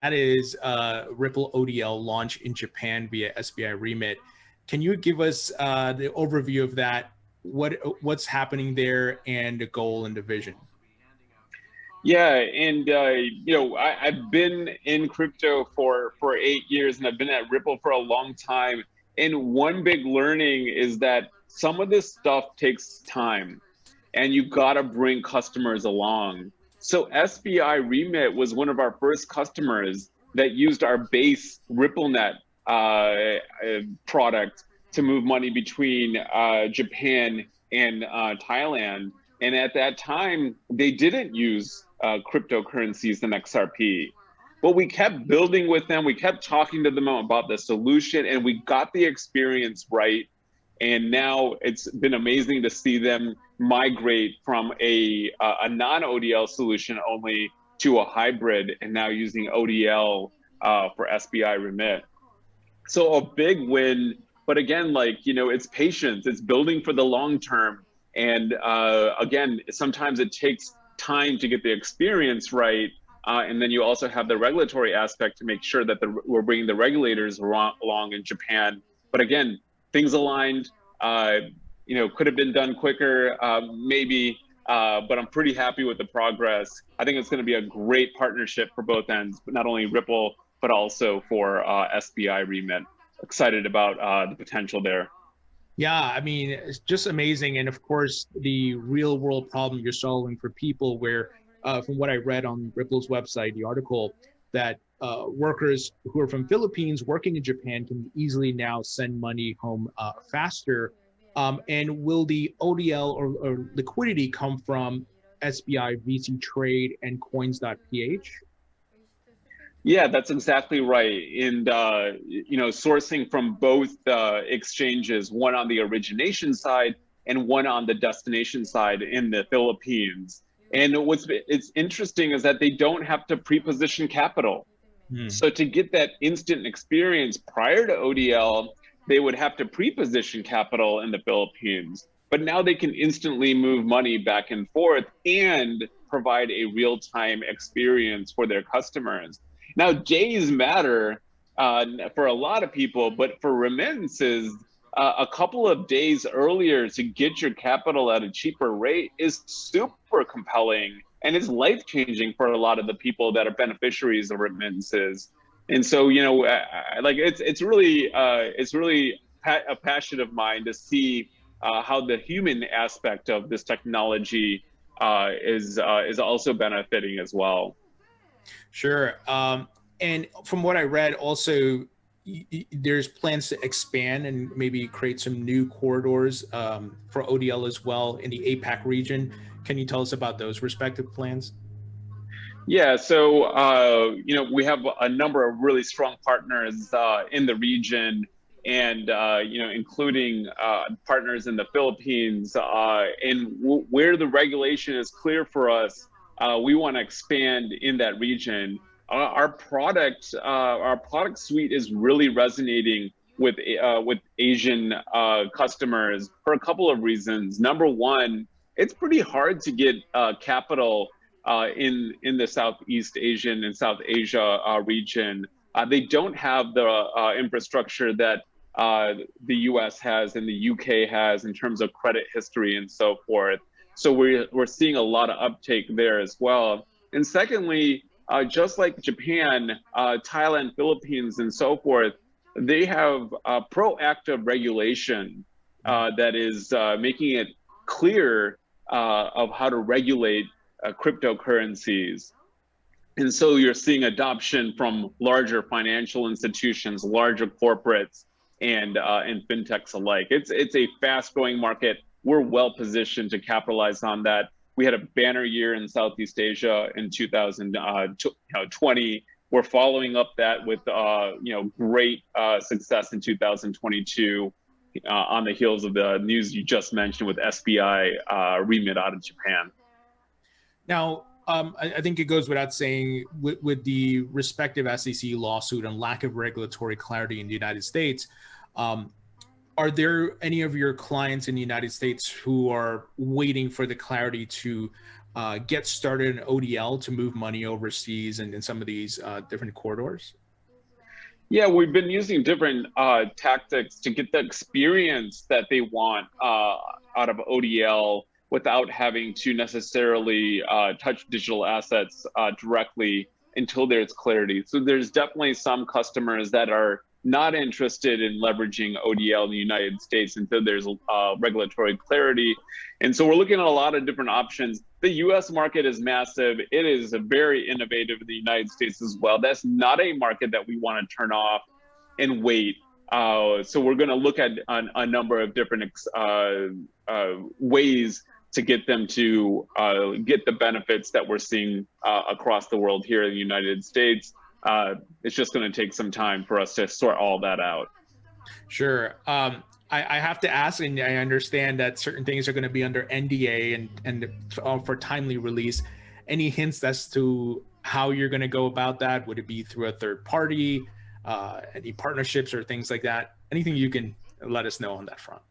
That is Ripple ODL launch in Japan via SBI Remit. Can you give us the overview of that? What's happening there and the goal and the vision? Yeah, and I've been in crypto for 8 years, and I've been at Ripple for a long time. And one big learning is that some of this stuff takes time, and you gotta bring customers along. So SBI Remit was one of our first customers that used our base RippleNet product to move money between Japan and Thailand. And at that time, they didn't use cryptocurrencies and XRP. But we kept building with them. We kept talking to them about the solution, and we got the experience right. And now it's been amazing to see them migrate from a non-ODL solution only to a hybrid, and now using ODL for SBI Remit. So a big win, but again, it's patience. It's building for the long term. And again, sometimes it takes time to get the experience right. And then you also have the regulatory aspect to make sure that we're bringing the regulators along in Japan. But again, things aligned. Could have been done quicker, maybe, but I'm pretty happy with the progress. I think it's going to be a great partnership for both ends, but not only Ripple, but also for SBI Remit. Excited about the potential there. Yeah, I mean, it's just amazing. And of course, the real world problem you're solving for people where, from what I read on Ripple's website, the article, that workers who are from Philippines working in Japan can easily now send money home faster. And will the ODL or liquidity come from SBI, VC Trade, and Coins.ph? Yeah, that's exactly right. And sourcing from both exchanges, one on the origination side and one on the destination side in the Philippines. And it's interesting is that they don't have to pre-position capital. Hmm. So to get that instant experience prior to ODL, they would have to pre-position capital in the Philippines. But now they can instantly move money back and forth and provide a real-time experience for their customers. Now, days matter for a lot of people, but for remittances, a couple of days earlier to get your capital at a cheaper rate is super compelling, and it's life changing for a lot of the people that are beneficiaries of remittances. And so, it's really a passion of mine to see how the human aspect of this technology is also benefiting as well. Sure. And from what I read, also there's plans to expand and maybe create some new corridors for ODL as well in the APAC region. Can you tell us about those respective plans? Yeah, so we have a number of really strong partners in the region, and including partners in the Philippines. And where the regulation is clear for us, we want to expand in that region. Our product suite is really resonating with Asian customers for a couple of reasons. Number one, it's pretty hard to get capital in the Southeast Asian and South Asia region. They don't have the infrastructure that the US has and the UK has in terms of credit history and so forth. So we're seeing a lot of uptake there as well. And secondly, just like Japan, Thailand, Philippines, and so forth, they have proactive regulation that is making it clear of how to regulate cryptocurrencies. And so you're seeing adoption from larger financial institutions, larger corporates, and fintechs alike. It's a fast growing market. We're well positioned to capitalize on that. We had a banner year in Southeast Asia in 2020. We're following up that with great success in 2022 on the heels of the news you just mentioned with SBI remit out of Japan. Now, I think it goes without saying, with the respective SEC lawsuit and lack of regulatory clarity in the United States, are there any of your clients in the United States who are waiting for the clarity to get started in ODL to move money overseas and in some of these different corridors? Yeah, we've been using different tactics to get the experience that they want out of ODL without having to necessarily touch digital assets directly until there's clarity. So there's definitely some customers that are not interested in leveraging ODL in the United States until there's regulatory clarity. And so we're looking at a lot of different options. The US market is massive. It is very innovative in the United States as well. That's not a market that we want to turn off and wait. So we're going to look at a number of different ways to get them to get the benefits that we're seeing across the world here in the United States. It's just going to take some time for us to sort all that out. Sure. I have to ask, and I understand that certain things are going to be under NDA and for timely release. Any hints as to how you're going to go about that? Would it be through a third party, any partnerships or things like that? Anything you can let us know on that front?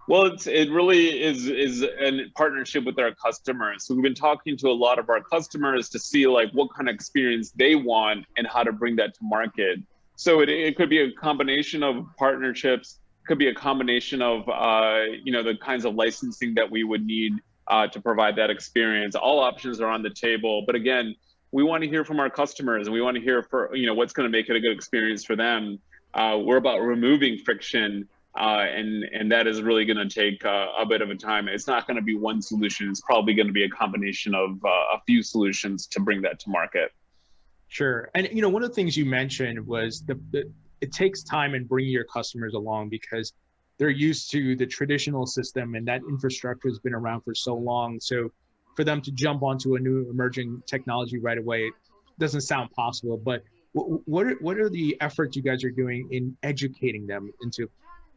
Well, it really is a partnership with our customers. So we've been talking to a lot of our customers to see like what kind of experience they want and how to bring that to market. So it could be a combination of partnerships, could be a combination of the kinds of licensing that we would need to provide that experience. All options are on the table, but again, we want to hear from our customers, and we want to hear what's going to make it a good experience for them. We're about removing friction. And that is really going to take a bit of a time. It's not going to be one solution. It's probably going to be a combination of a few solutions to bring that to market. Sure. And one of the things you mentioned was it takes time in bringing your customers along because they're used to the traditional system and that infrastructure has been around for so long. So for them to jump onto a new emerging technology right away doesn't sound possible. But what are the efforts you guys are doing in educating them into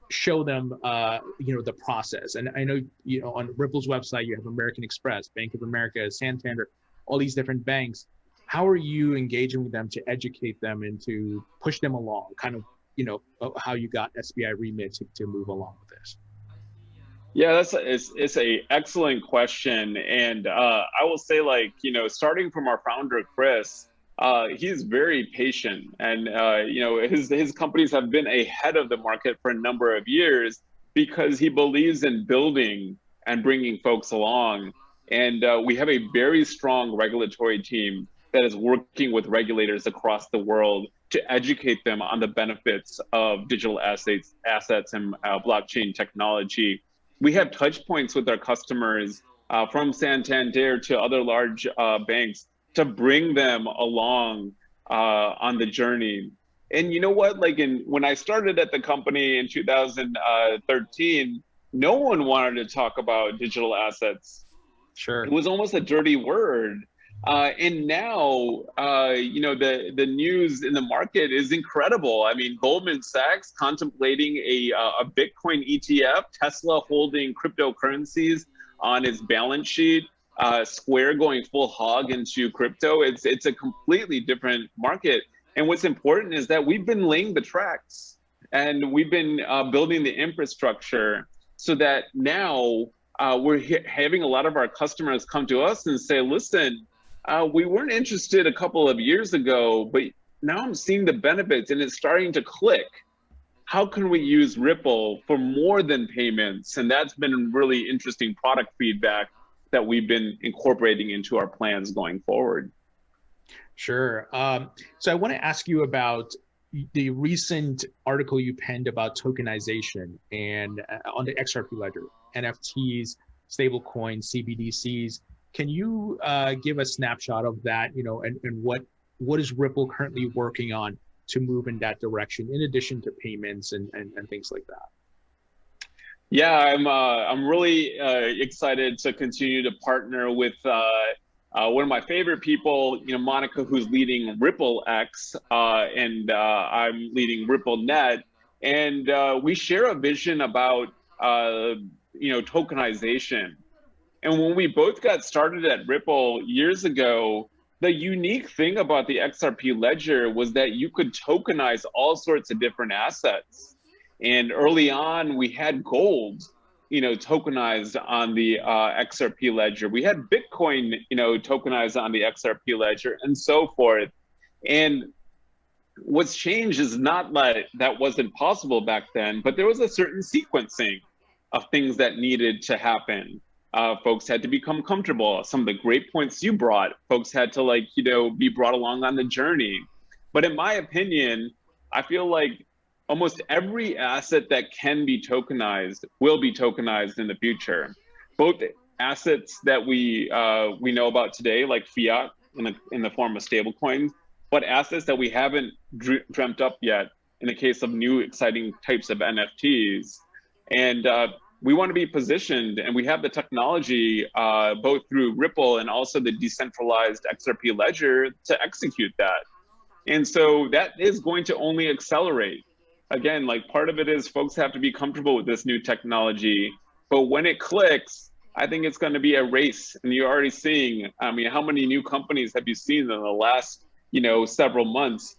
show them the process? And I know on Ripple's website you have American Express, Bank of America, Santander, all these different banks. How are you engaging with them to educate them and to push them along, kind of how you got SBI Remit to move along with this? Yeah, it's a excellent question. And I will say, starting from our founder Chris, he's very patient, and his companies have been ahead of the market for a number of years because he believes in building and bringing folks along. And we have a very strong regulatory team that is working with regulators across the world to educate them on the benefits of digital assets and blockchain technology. We have touch points with our customers from Santander to other large banks to bring them along on the journey. And you know what? When I started at the company in 2013, no one wanted to talk about digital assets. Sure. It was almost a dirty word. And now, the news in the market is incredible. I mean, Goldman Sachs contemplating a Bitcoin ETF, Tesla holding cryptocurrencies on its balance sheet, Square going full hog into crypto. It's a completely different market. And what's important is that we've been laying the tracks and we've been building the infrastructure so that now we're having a lot of our customers come to us and say, listen, we weren't interested a couple of years ago, but now I'm seeing the benefits and it's starting to click. How can we use Ripple for more than payments? And that's been really interesting product feedback that we've been incorporating into our plans going forward. Sure. So I want to ask you about the recent article you penned about tokenization and on the XRP ledger, NFTs, stablecoins, CBDCs. Can you give a snapshot of that, and what is Ripple currently working on to move in that direction, in addition to payments and things like that? Yeah, I'm really excited to continue to partner with one of my favorite people, Monica, who's leading RippleX, and I'm leading RippleNet, and we share a vision about tokenization. And when we both got started at Ripple years ago, the unique thing about the XRP ledger was that you could tokenize all sorts of different assets. And early on, we had gold, tokenized on the XRP ledger. We had Bitcoin, tokenized on the XRP ledger, and so forth. And what's changed is not that that wasn't possible back then, but there was a certain sequencing of things that needed to happen. Folks had to become comfortable. Some of the great points you brought, folks had to be brought along on the journey. But in my opinion, I feel like almost every asset that can be tokenized will be tokenized in the future. Both assets that we know about today, like fiat in the form of stablecoins, but assets that we haven't dreamt up yet in the case of new exciting types of NFTs. And we want to be positioned, and we have the technology both through Ripple and also the decentralized XRP ledger to execute that. And so that is going to only accelerate. Again, like part of it is folks have to be comfortable with this new technology, but when it clicks, I think it's going to be a race. And you're already seeing, I mean, how many new companies have you seen in the last, several months,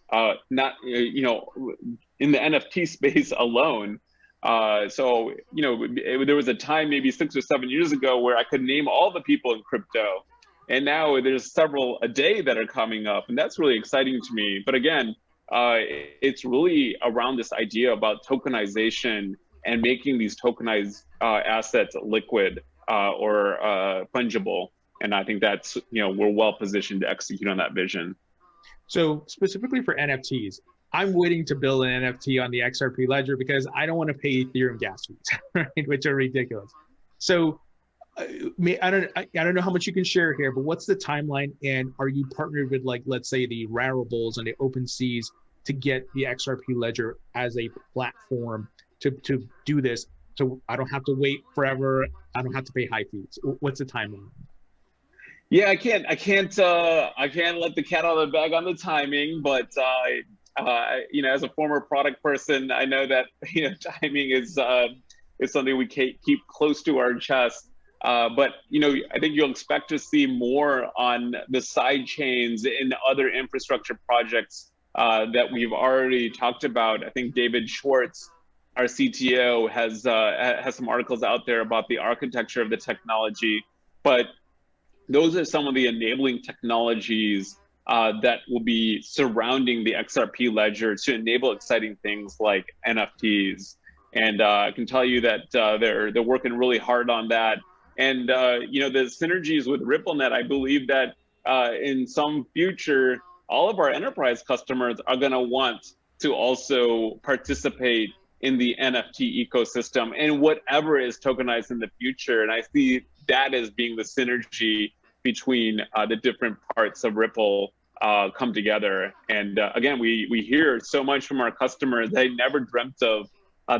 not, in the NFT space alone? So, there was a time maybe 6 or 7 years ago where I could name all the people in crypto. And now there's several a day that are coming up. And that's really exciting to me. But again, it's really around this idea about tokenization and making these tokenized assets liquid or fungible. And I think that's, we're well positioned to execute on that vision. So specifically for NFTs, I'm waiting to build an NFT on the XRP ledger because I don't want to pay Ethereum gas fees, right? Which are ridiculous. So I don't know how much you can share here, but what's the timeline? And are you partnered with, like, let's say the Raribles and the OpenSeas to get the XRP ledger as a platform to do this? So I don't have to wait forever. I don't have to pay high fees. What's the timeline? Yeah, I can't let the cat out of the bag on the timing, but as a former product person, I know that timing is something we keep close to our chest. But I think you'll expect to see more on the side chains and other infrastructure projects that we've already talked about. I think David Schwartz, our CTO, has some articles out there about the architecture of the technology. But those are some of the enabling technologies that will be surrounding the XRP ledger to enable exciting things like NFTs. And I can tell you that they're working really hard on that. And the synergies with RippleNet, I believe that in some future, all of our enterprise customers are going to want to also participate in the NFT ecosystem and whatever is tokenized in the future. And I see that as being the synergy between the different parts of Ripple come together. And again, we hear so much from our customers. They never dreamt of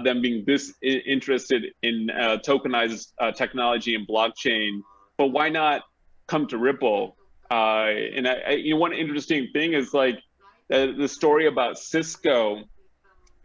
them being this interested in tokenized technology and blockchain, but why not come to Ripple? And one interesting thing is like the story about Cisco.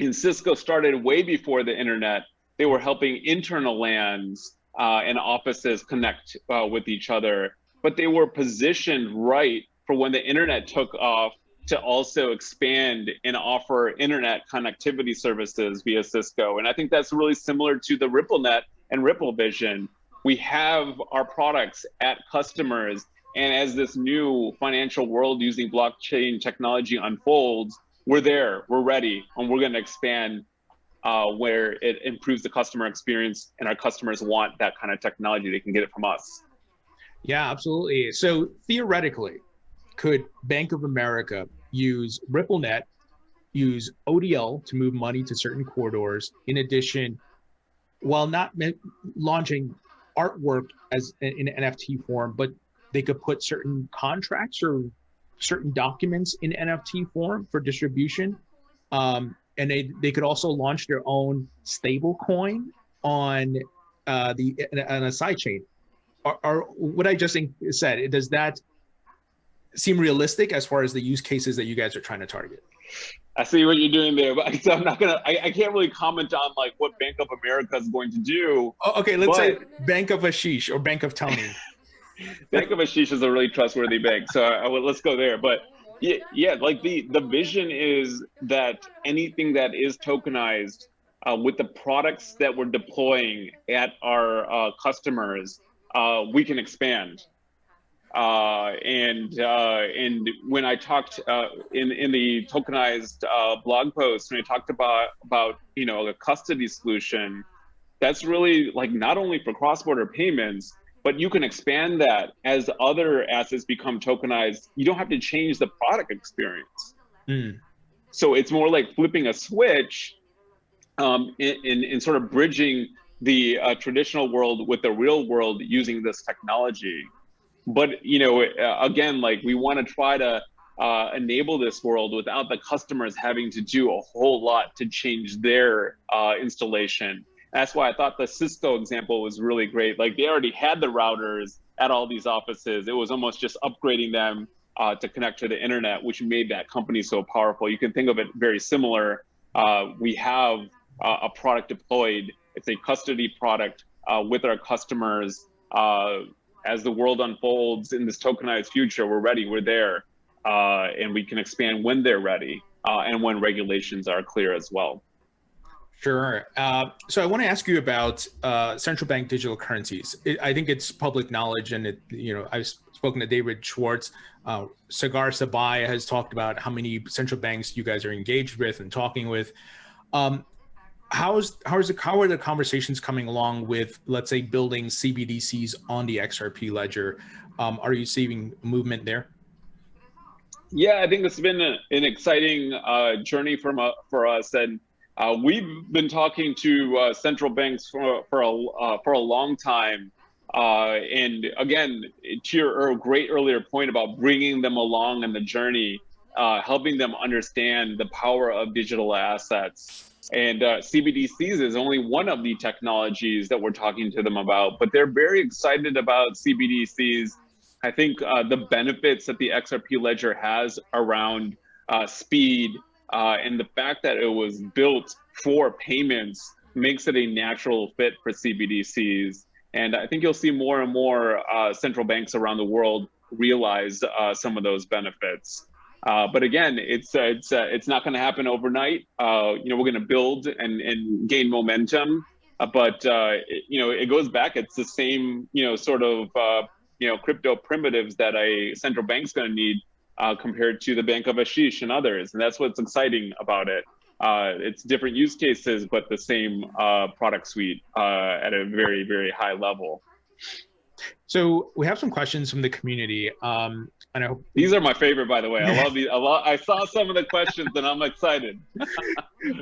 And Cisco started way before the internet. They were helping internal LANs and offices connect with each other, but they were positioned right for when the internet took off to also expand and offer internet connectivity services via Cisco. And I think that's really similar to the RippleNet and Ripple vision. We have our products at customers, and as this new financial world using blockchain technology unfolds, we're there, we're ready, and we're going to expand where it improves the customer experience, and our customers want that kind of technology. They can get it from us. Yeah, absolutely. So theoretically, could Bank of America use RippleNet, use ODL to move money to certain corridors, in addition, while not launching artwork as in NFT form, but they could put certain contracts or certain documents in NFT form for distribution. And they could also launch their own stable coin on on a sidechain. Are what I just said, does that seem realistic as far as the use cases that you guys are trying to target? I see what you're doing there, but so I'm not I can't really comment on like what Bank of America is going to do. Oh, okay, let's say Bank of Asheesh or Bank of Tony. Bank of Asheesh is a really trustworthy bank, so let's go there. But yeah, like the vision is that anything that is tokenized with the products that we're deploying at our customers, we can expand. And when I talked in the tokenized blog post, when I talked about a custody solution, that's really like not only for cross-border payments, but you can expand that as other assets become tokenized. You don't have to change the product experience. So it's more like flipping a switch in sort of bridging the traditional world with the real world using this technology. But again, like we want to try to enable this world without the customers having to do a whole lot to change their installation. That's why I thought the Cisco example was really great. Like they already had the routers at all these offices. It was almost just upgrading them to connect to the internet, which made that company so powerful. You can think of it very similar. We have a product deployed. It's a custody product with our customers. As the world unfolds in this tokenized future, we're ready, we're there, and we can expand when they're ready and when regulations are clear as well. Sure. So I want to ask you about central bank digital currencies. I think it's public knowledge, and I've spoken to David Schwartz. Sagar Sabai has talked about how many central banks you guys are engaged with and talking with. How are the conversations coming along with, let's say, building CBDCs on the XRP ledger? Are you seeing movement there? Yeah, I think it's been an exciting journey for us, and we've been talking to central banks for a long time. And again, to your great earlier point about bringing them along in the journey, helping them understand the power of digital assets. And CBDCs is only one of the technologies that we're talking to them about, but they're very excited about CBDCs. I think the benefits that the XRP ledger has around speed and the fact that it was built for payments makes it a natural fit for CBDCs. And I think you'll see more and more central banks around the world realize some of those benefits. But again, it's not going to happen overnight. We're going to build and gain momentum. But it goes back. It's the same sort of crypto primitives that a central bank's going to need compared to the Bank of Asheesh and others. And that's what's exciting about it. It's different use cases, but the same product suite at a very, very high level. So we have some questions from the community. I know these are my favorite, by the way. I love these. I saw some of the questions and I'm excited.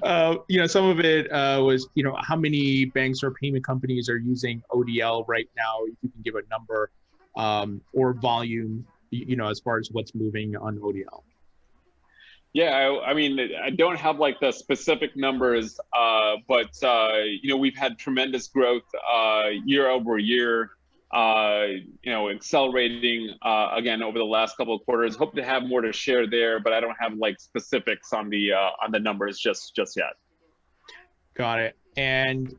Some of it was, how many banks or payment companies are using ODL right now? If you can give a number or volume, as far as what's moving on ODL. Yeah, I mean, I don't have like the specific numbers, but we've had tremendous growth year over year. Accelerating again over the last couple of quarters. Hope to have more to share there, but I don't have like specifics on the numbers just yet. Got it. And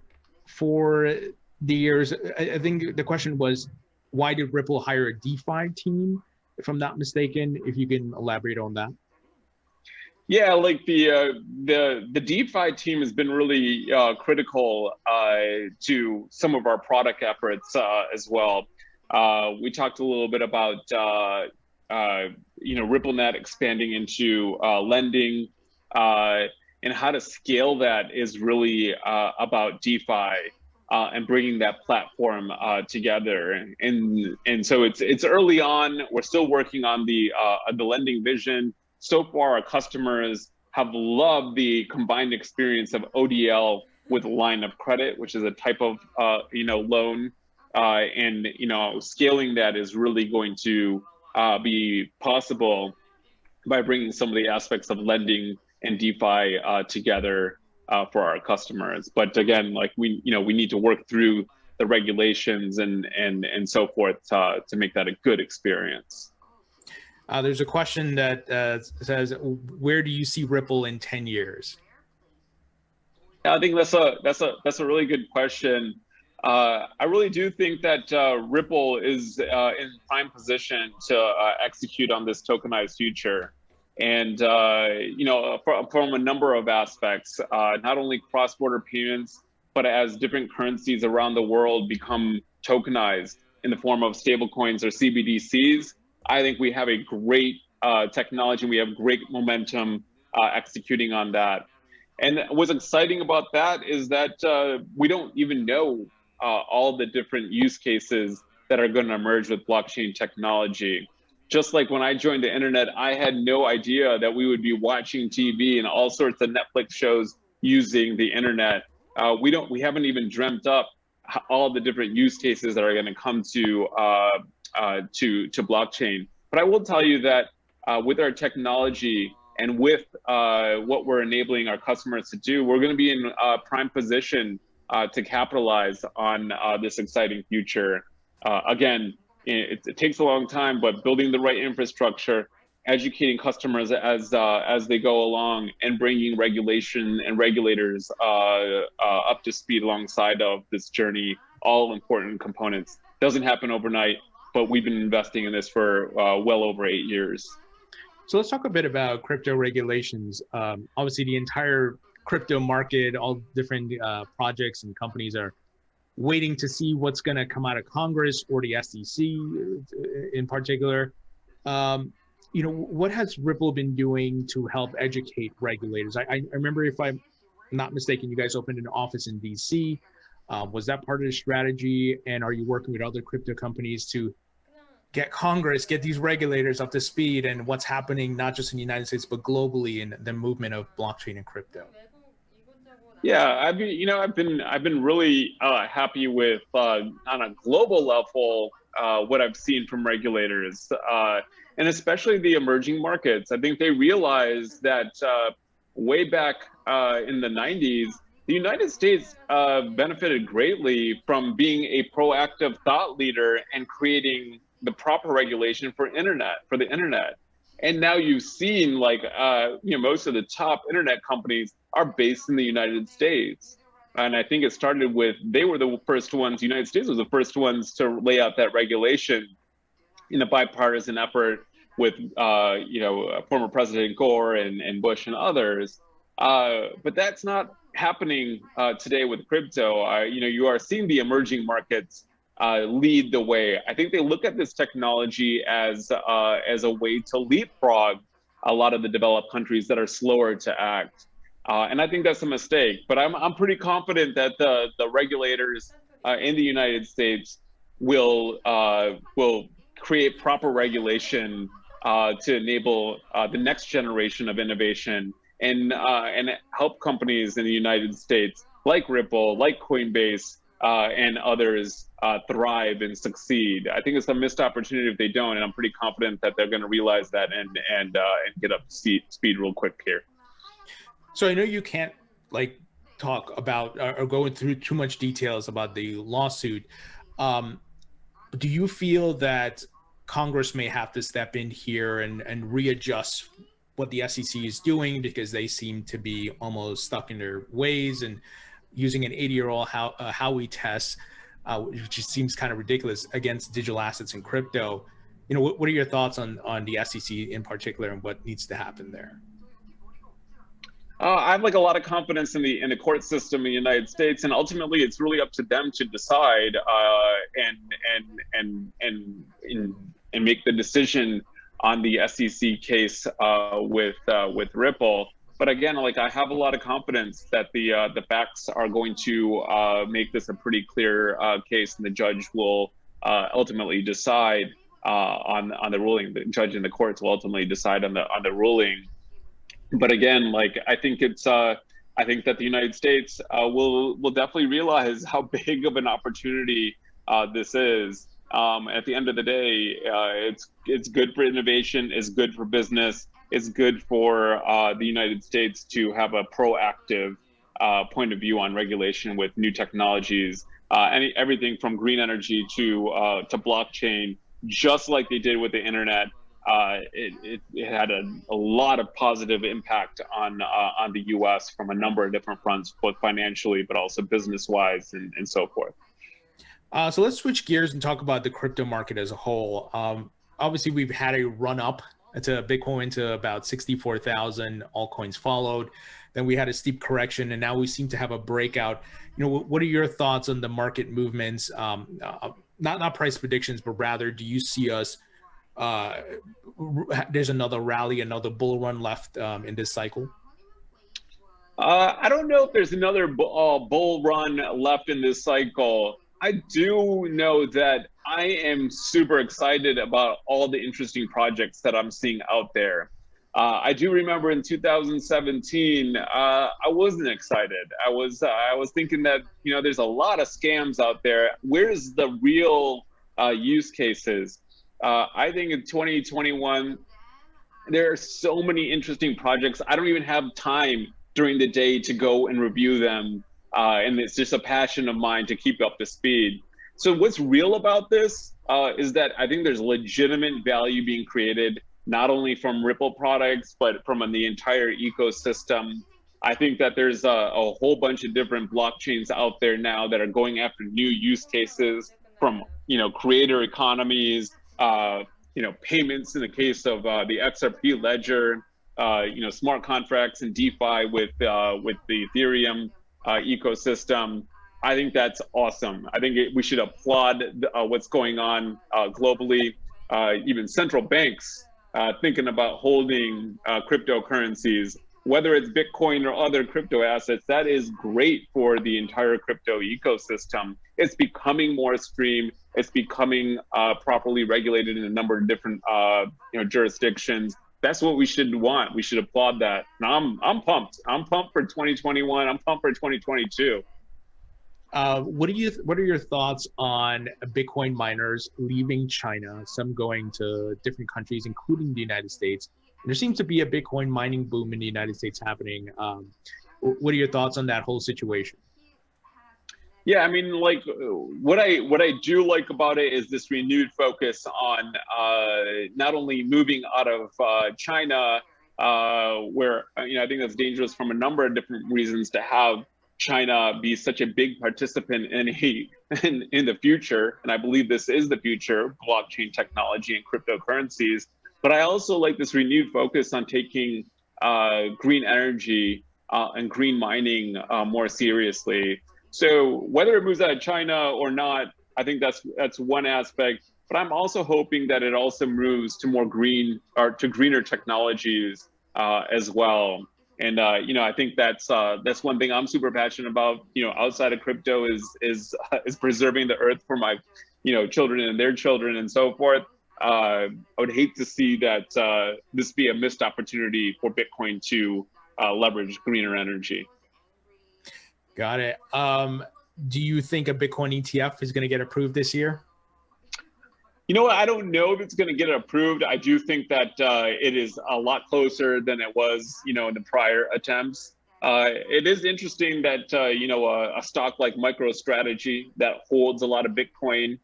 for the years, I think the question was, why did Ripple hire a DeFi team? If I'm not mistaken, if you can elaborate on that. Yeah, like the DeFi team has been really critical to some of our product efforts as well. We talked a little bit about RippleNet expanding into lending, and how to scale that is really about DeFi and bringing that platform together. And so it's early on. We're still working on the lending vision. So far, our customers have loved the combined experience of ODL with line of credit, which is a type of loan, and scaling that is really going to be possible by bringing some of the aspects of lending and DeFi together for our customers. But again, like we need to work through the regulations and so forth to make that a good experience. There's a question that says, where do you see Ripple in 10 years? I think that's a really good question. I really do think that Ripple is in prime position to execute on this tokenized future. And from a number of aspects, not only cross-border payments, but as different currencies around the world become tokenized in the form of stablecoins or CBDCs, I think we have a great technology. We have great momentum executing on that. And what's exciting about that is that we don't even know all the different use cases that are going to emerge with blockchain technology. Just like when I joined the internet, I had no idea that we would be watching TV and all sorts of Netflix shows using the internet. We haven't even dreamt up all the different use cases that are going to come to blockchain. But I will tell you that with our technology and with what we're enabling our customers to do, we're going to be in prime position to capitalize on this exciting future. Again, it takes a long time, but building the right infrastructure, educating customers as they go along, and bringing regulation and regulators up to speed alongside of this journey, all important components. Doesn't happen overnight, but we've been investing in this for well over 8 years. So let's talk a bit about crypto regulations. Obviously, the entire crypto market, all different projects and companies are waiting to see what's going to come out of Congress or the SEC in particular. What has Ripple been doing to help educate regulators? I remember, if I'm not mistaken, you guys opened an office in DC. Was that part of the strategy? And are you working with other crypto companies to get Congress, get these regulators up to speed and what's happening, not just in the United States, but globally in the movement of blockchain and crypto? Yeah, I've been really happy with on a global level what I've seen from regulators, and especially the emerging markets. I think they realize that way back in the 90s, the United States benefited greatly from being a proactive thought leader and creating the proper regulation for the internet. And now you've seen, like, most of the top internet companies are based in the United States. And I think it started with, they were the first ones, the United States was the first ones to lay out that regulation in a bipartisan effort with, former President Gore and Bush and others. But that's not happening today with crypto. You are seeing the emerging markets lead the way. I think they look at this technology as a way to leapfrog a lot of the developed countries that are slower to act. And I think that's a mistake. But I'm pretty confident that the regulators in the United States will create proper regulation to enable the next generation of innovation and help companies in the United States like Ripple, like Coinbase, and others thrive and succeed. I think it's a missed opportunity if they don't, and I'm pretty confident that they're going to realize that and get up to speed real quick here. So I know you can't talk about or go through too much details about the lawsuit. Do you feel that Congress may have to step in here and readjust what the SEC is doing, because they seem to be almost stuck in their ways and using an 80-year-old Howey test, which just seems kind of ridiculous against digital assets and crypto? What are your thoughts on the SEC in particular and what needs to happen there? I have a lot of confidence in the court system in the United States, and ultimately it's really up to them to decide and make the decision on the SEC case with Ripple. But again, I have a lot of confidence that the facts are going to make this a pretty clear case, and the judge will ultimately decide on the ruling. The judge in the courts will ultimately decide on the ruling. But again, I think I think that the United States will definitely realize how big of an opportunity this is. At the end of the day, it's good for innovation, it's good for business, it's good for the United States to have a proactive point of view on regulation with new technologies, everything from green energy to blockchain, just like they did with the internet. It had a lot of positive impact on the U.S. from a number of different fronts, both financially, but also business-wise and so forth. So let's switch gears and talk about the crypto market as a whole. Obviously, we've had a run up to Bitcoin to about 64,000. Altcoins followed. Then we had a steep correction, and now we seem to have a breakout. What are your thoughts on the market movements? Not price predictions, but rather, do you see us? There's another rally, another bull run left in this cycle. I don't know if there's another bull run left in this cycle. I do know that I am super excited about all the interesting projects that I'm seeing out there. I do remember in 2017, I wasn't excited. I was thinking that there's a lot of scams out there. Where's the real use cases? I think in 2021, there are so many interesting projects. I don't even have time during the day to go and review them. And it's just a passion of mine to keep up to speed. So what's real about this is that I think there's legitimate value being created, not only from Ripple products, but from the entire ecosystem. I think that there's a whole bunch of different blockchains out there now that are going after new use cases, from creator economies, payments in the case of the XRP ledger, smart contracts and DeFi with the Ethereum ecosystem. I think that's awesome. I think we should applaud what's going on globally. Even central banks thinking about holding cryptocurrencies, whether it's Bitcoin or other crypto assets. That is great for the entire crypto ecosystem. It's becoming more stream. It's becoming properly regulated in a number of different jurisdictions. That's what we should want. We should applaud that. And I'm pumped. I'm pumped for 2021. I'm pumped for 2022. What are your thoughts on Bitcoin miners leaving China, some going to different countries, including the United States? And there seems to be a Bitcoin mining boom in the United States happening. What are your thoughts on that whole situation? Yeah, I mean, like what I do like about it is this renewed focus on not only moving out of China, where I think that's dangerous from a number of different reasons to have China be such a big participant in the future, and I believe this is the future, blockchain technology and cryptocurrencies. But I also like this renewed focus on taking green energy and green mining more seriously. So whether it moves out of China or not, I think that's one aspect. But I'm also hoping that it also moves to more green or to greener technologies as well. And I think that's one thing I'm super passionate about. Outside of crypto is preserving the earth for my children and their children and so forth. I would hate to see that this be a missed opportunity for Bitcoin to leverage greener energy. Got it. Do you think a Bitcoin ETF is going to get approved this year? You know what? I don't know if it's going to get approved. I do think that it is a lot closer than it was, in the prior attempts. It is interesting that, a stock like MicroStrategy that holds a lot of Bitcoin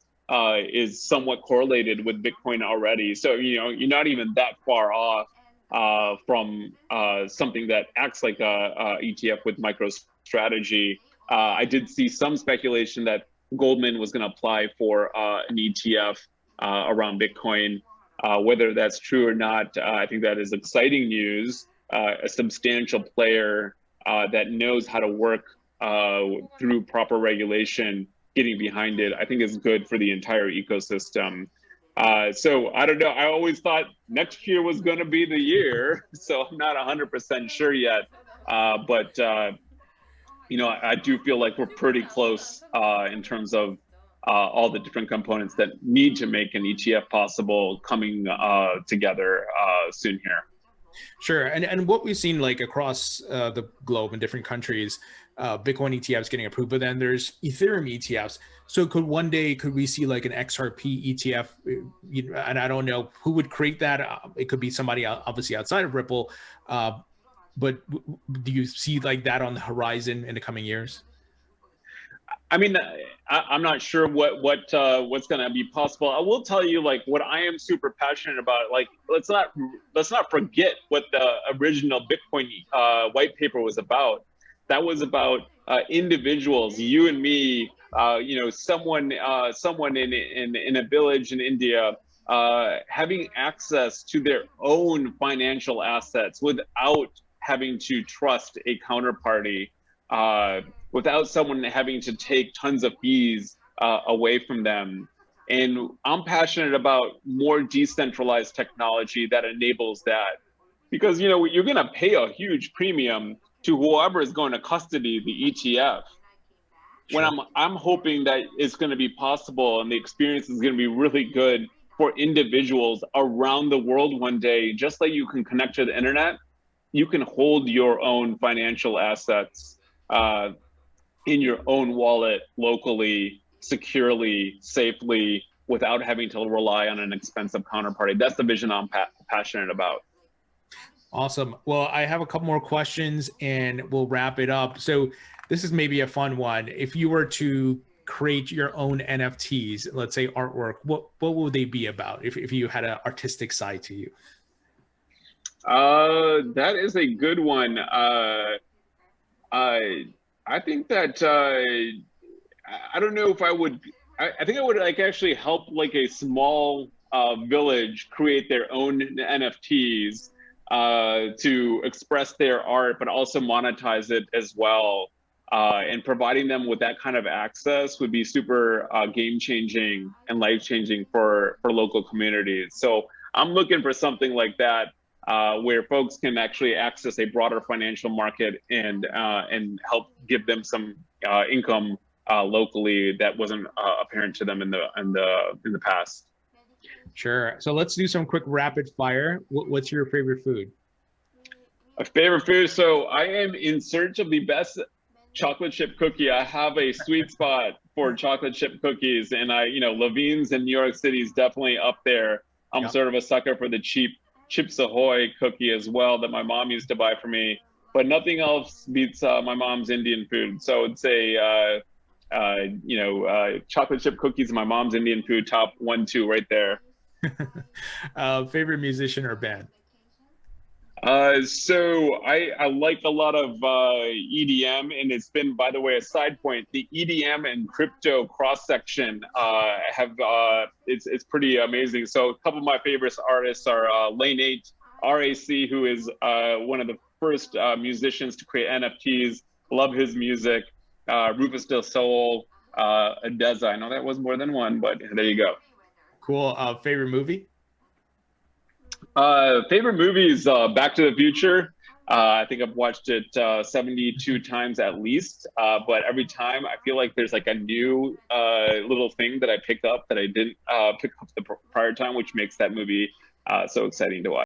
is somewhat correlated with Bitcoin already. So, you're not even that far off from something that acts like a ETF with MicroStrategy. I did see some speculation that Goldman was going to apply for an ETF around Bitcoin. Whether that's true or not, I think that is exciting news. A substantial player that knows how to work through proper regulation, getting behind it, I think is good for the entire ecosystem. So I don't know. I always thought next year was going to be the year, so I'm not 100% sure yet. But I do feel like we're pretty close in terms of all the different components that need to make an ETF possible coming together soon here. Sure. And what we've seen like across the globe in different countries, Bitcoin ETFs getting approved, but then there's Ethereum ETFs. So could we see like an XRP ETF? And I don't know who would create that. It could be somebody obviously outside of Ripple. But do you see like that on the horizon in the coming years? I mean, I'm not sure what's going to be possible. I will tell you, like, what I am super passionate about. Like, let's not forget what the original Bitcoin white paper was about. That was about individuals, you and me. Someone in a village in India having access to their own financial assets without having to trust a counterparty, without someone having to take tons of fees away from them. And I'm passionate about more decentralized technology that enables that. Because you're going to pay a huge premium to whoever is going to custody the ETF. Sure. When I'm hoping that it's going to be possible and the experience is going to be really good for individuals around the world one day, just like you can connect to the internet, you can hold your own financial assets in your own wallet locally, securely, safely, without having to rely on an expensive counterparty. That's the vision I'm passionate about. Awesome. Well, I have a couple more questions and we'll wrap it up. So this is maybe a fun one. If you were to create your own NFTs, let's say artwork, what would they be about if you had an artistic side to you? That is a good one. I think that I don't know if I would. I think I would actually help a small village create their own NFTs to express their art, but also monetize it as well. And providing them with that kind of access would be super game changing and life changing for local communities. So I'm looking for something like that. Where folks can actually access a broader financial market and help give them some income locally that wasn't apparent to them in the past. Sure. So let's do some quick rapid fire. What's your favorite food? A favorite food. So I am in search of the best chocolate chip cookie. I have a sweet spot for chocolate chip cookies, and Levine's in New York City is definitely up there. I'm Yep. sort of a sucker for the cheap Chips Ahoy cookie as well that my mom used to buy for me, but nothing else beats my mom's Indian food. So it's chocolate chip cookies and my mom's Indian food, top 1, 2 right there. Favorite musician or band? So I like a lot of EDM, and it's been, by the way, a side point. The EDM and crypto cross section it's pretty amazing. So a couple of my favorite artists are Lane 8, RAC, who is one of the first musicians to create NFTs. Love his music. Rufus Del Sol, Adeza. I know that was more than one, but there you go. Cool. Favorite movie? Favorite movies, Back to the Future. I think I've watched it 72 times at least, but every time I feel like there's a new little thing that I picked up that I didn't pick up the prior time, which makes that movie so exciting to watch.